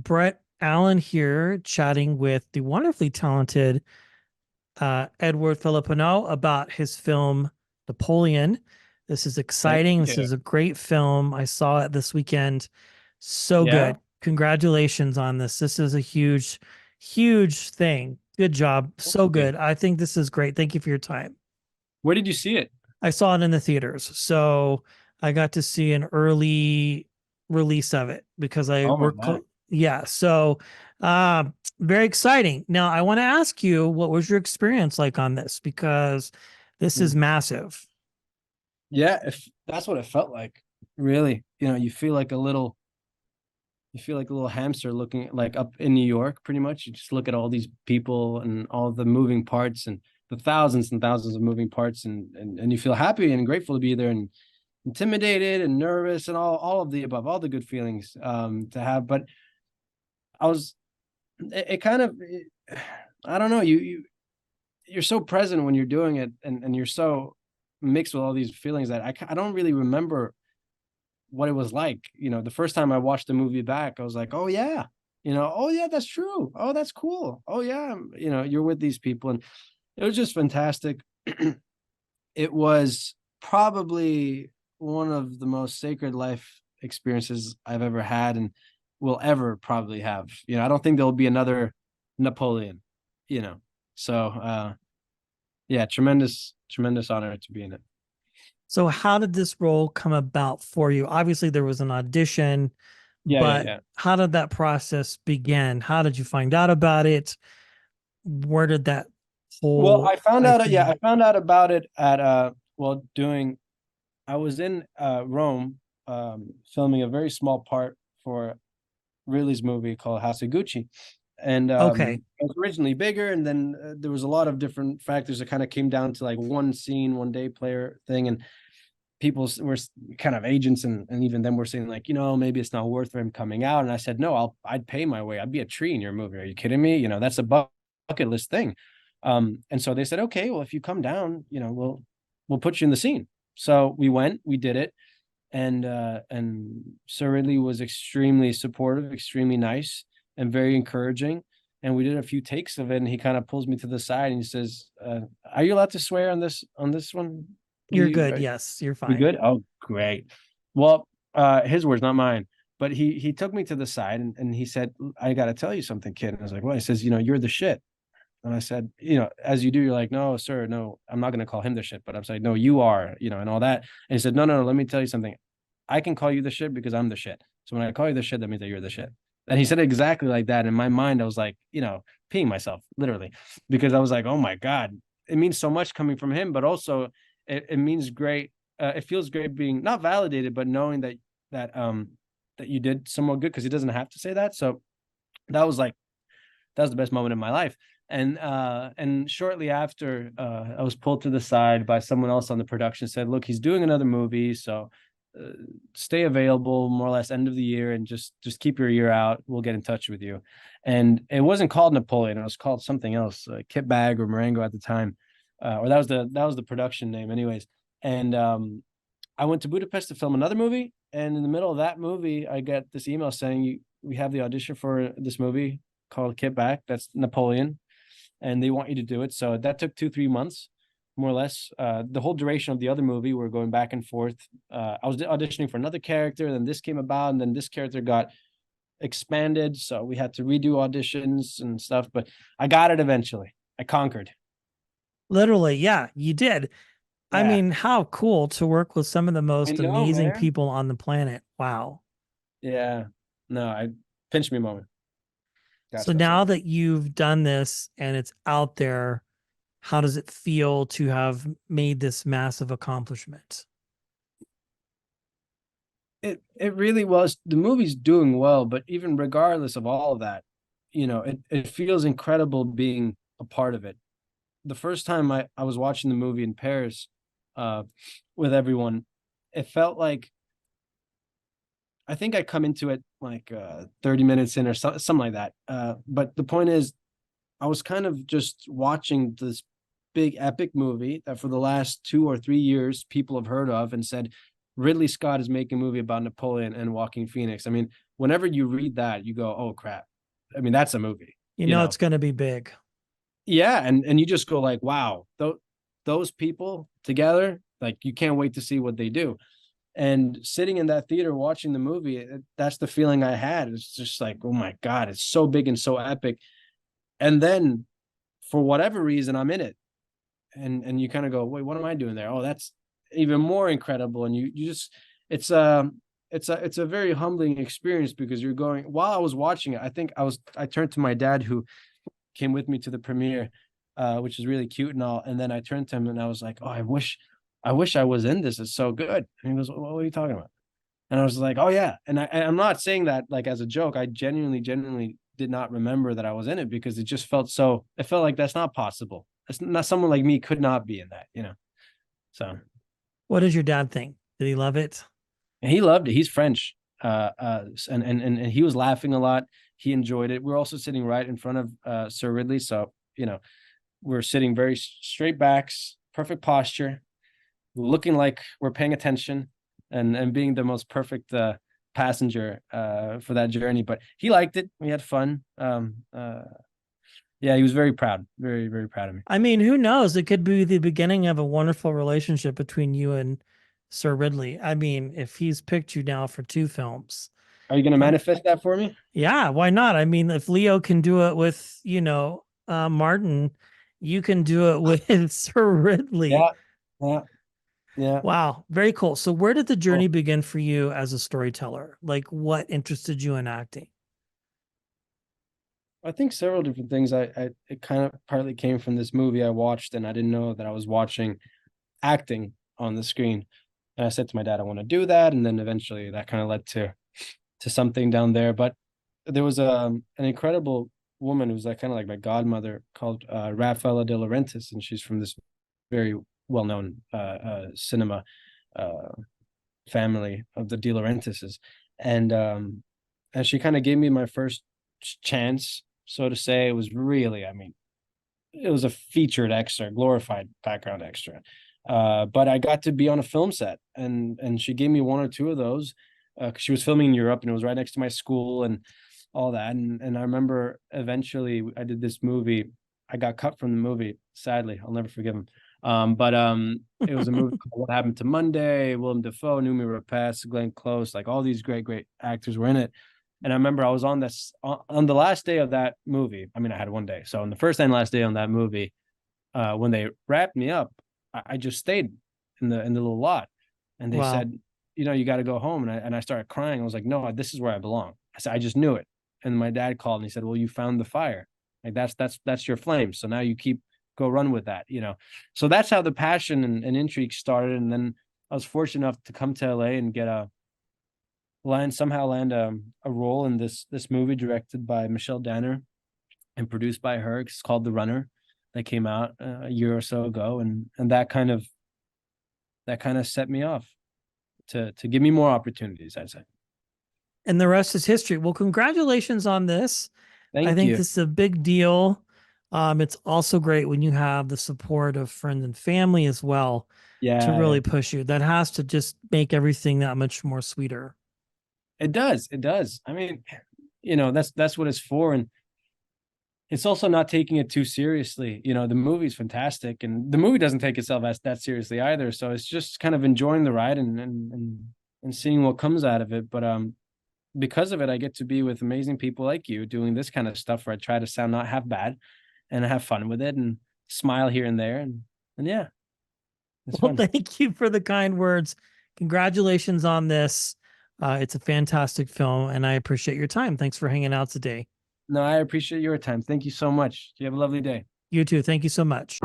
Brett Allen here, chatting with the wonderfully talented Edouard Philipponnat about his film Napoleon. This is Thank exciting. This you. is a great film. I saw it this weekend. So Yeah. good. Congratulations on this. This is a huge, huge thing. Good job. Thank So you. good. I think this is great. Thank you for your time. Where did you see it? I saw it in the theaters. So I got to see an early release of it because I Oh my work. God. Yeah. So, uh, very exciting. Now, I want to ask you, what was your experience like on this? Because this is Mm. massive. Yeah, if that's what it felt like. Really, you feel like a little hamster looking like up in New York, pretty much. You just look at all these people and all the moving parts and the thousands and thousands of moving parts, and you feel happy and grateful to be there and intimidated and nervous and all of the above, all the good feelings to have. But I was it kind of I don't know, you're so present when you're doing it, and you're so mixed with all these feelings that I don't really remember what it was like. The first time I watched the movie back, I was like, oh yeah, oh yeah, that's true. Oh, that's cool. Oh yeah, you're with these people, and it was just fantastic. It was probably one of the most sacred life experiences I've ever had and will ever probably have. I don't think there'll be another Napoleon, you know. So yeah, tremendous, tremendous honor to be in it. So, how did this role come about for you? Obviously, there was an audition, Yeah, yeah, but yeah. how did that process begin? How did you find out about it? Where did that Well, whole I found out, yeah, idea? I found out about it at well, doing I was in Rome, filming a very small part for Ridley's movie called House of Gucci. And Okay, it was originally bigger, and then there was a lot of different factors that kind of came down to like one scene, one day player thing, and people were kind of agents, and even them were saying like, maybe it's not worth him coming out. And I said, no, I'd pay my way. I'd be a tree in your movie. Are you kidding me? That's a bucket list thing. And so they said, okay, well, if you come down, we'll put you in the scene. So we went, we did it, and Sir Ridley was extremely supportive, extremely nice, and very encouraging. And we did a few takes of it, and he kind of pulls me to the side and he says, "Are you allowed to swear on this one? Do you're you good. Yes, you're you fine. good? Oh, great. Well, his words, not mine. But he took me to the side, and he said, "I got to tell you something, kid." And I was like, "What?" He says, "You're the shit." And I said, as you do, you're like, "No, sir, no, I'm not going to call him the shit." But I'm saying, "No, you are," and all that. And he said, "No, no, no, let me tell you something. I can call you the shit because I'm the shit. So when I call you the shit, that means that you're the shit." And he said it exactly like that. In my mind, I was like, peeing myself, literally, because I was like, oh my God, it means so much coming from him, but also it means great. It feels great being not validated, but knowing that you did somewhat good, because he doesn't have to say that. So that was like that was the best moment in my life. And shortly after, I was pulled to the side by someone else on the production, said, look, he's doing another movie, so uh, stay available more or less end of the year, and just keep your ear out, we'll get in touch with you. And it wasn't called Napoleon, it was called something else, Kit Bag or Marengo at the time, or that was the production name anyways. And I went to Budapest to film another movie, and in the middle of that movie, I got this email saying, we have the audition for this movie called Kit Back. That's Napoleon, and they want you to do it. So that took 2-3 months, more or less. The whole duration of the other movie, we're going back and forth. I was auditioning for another character, and then this came about, and then this character got expanded, so we had to redo auditions and stuff. But I got it eventually. I conquered. Literally, yeah, you did. I Yeah, mean, how cool to work with some of the I most know, amazing man. people on the planet. Wow. Yeah, no, I pinch me moment. So Gotcha, now son. that you've done this and it's out there, how does it feel to have made this massive accomplishment? It really was. The movie's doing well, but even regardless of all of that, it feels incredible being a part of it. The first time I was watching the movie in Paris, uh, with everyone, it felt like I think I come into it like 30 minutes in or something like that. But the point is, I was kind of just watching this big epic movie that for the last 2 or 3 years people have heard of and said, Ridley Scott is making a movie about Napoleon and Walking Phoenix. I mean, whenever you read that, you go, oh crap. I mean, that's a movie, You you know know? it's going to be big. Yeah. And you just go like, wow, those people together, like you can't wait to see what they do. And sitting in that theater watching the movie, that's the feeling I had. It's just like, oh my God, it's so big and so epic. And then for whatever reason, I'm in it. And you kind of go, wait, what am I doing there? Oh, that's even more incredible. And you just it's it's a very humbling experience because you're going while I was watching it, I turned to my dad who came with me to the premiere, which is really cute and all. And then I turned to him and I was like, oh, I wish I was in this. It's so good. And he goes, what are you talking about? And I was like, oh yeah. I'm not saying that like as a joke. I genuinely did not remember that I was in it because it felt like that's not possible. That's not someone like me could not be in that, you know. So What does your dad think? Did he love it? and he loved it. He's French. And he was laughing a lot. He enjoyed it. We're also sitting right in front of Sir Ridley. So, you know, we're sitting very straight backs, perfect posture, looking like we're paying attention and being the most perfect passenger for that journey. But he liked it. We had fun. Yeah, he was very proud, very proud of me. I mean, who knows? It could be the beginning of a wonderful relationship between you and Sir Ridley. I mean, if he's picked you now for 2 films, Are you going to um, manifest that for me? yeah, why not? I mean, if Leo can do it with, Martin, you can do it with Sir Ridley. Yeah, yeah, yeah. Wow, very cool. So where did the Cool. journey begin for you as a storyteller? Like what interested you in acting? I think several different things. It kind of partly came from this movie I watched, and I didn't know that I was watching acting on the screen. And I said to my dad, I want to do that, and then eventually that kind of led to something down there. But there was an incredible woman who's like kind of like my godmother called Rafaela de Laurentiis, and she's from this very well-known cinema uh, family of the De Laurentiises, and she kind of gave me my first chance, so to say. It was really, I mean, it was a featured extra, glorified background extra. But I got to be on a film set, and she gave me one or two of those because she was filming in Europe, and it was right next to my school and all that. And I remember eventually I did this movie. I got cut from the movie. Sadly, I'll never forgive him. But it was a movie called What Happened to Monday. Willem Dafoe, Noomi Rapace, Glenn Close, like all these great actors were in it. And I remember I was on the last day of that movie. I mean, I had one day. So on the first and last day on that movie, when they wrapped me up, I just stayed in the little lot, and they Wow. said, you know, you got to go home. And I started crying. I was like, no, this is where I belong. I said, I just knew it. And my dad called and he said, well, you found the fire. Like that's your flame. So now you go run with that, you know. So that's how the passion and intrigue started. And then I was fortunate enough to come to LA and get somehow land a role in this movie directed by Michelle Danner and produced by her. It's called The Runner, that came out a year or so ago, and that kind of set me off to give me more opportunities, I'd say. And the rest is history. Well, congratulations on this. I Thank think you. this is a big deal. It's also great when you have the support of friends and family as well to Yeah, really push you. That has to just make everything that much more sweeter. it does. It does. I mean, you know, that's what it's for. And it's also not taking it too seriously. You know, the movie's fantastic, and the movie doesn't take itself as that seriously either. So it's just kind of enjoying the ride and seeing what comes out of it. But because of it, I get to be with amazing people like you doing this kind of stuff where I try to sound not half bad and have fun with it and smile here and there. And yeah, it's Well, fun. thank you for the kind words. Congratulations on this. It's a fantastic film, and I appreciate your time. Thanks for hanging out today. No, I appreciate your time. Thank you so much. You have a lovely day. You too. Thank you so much.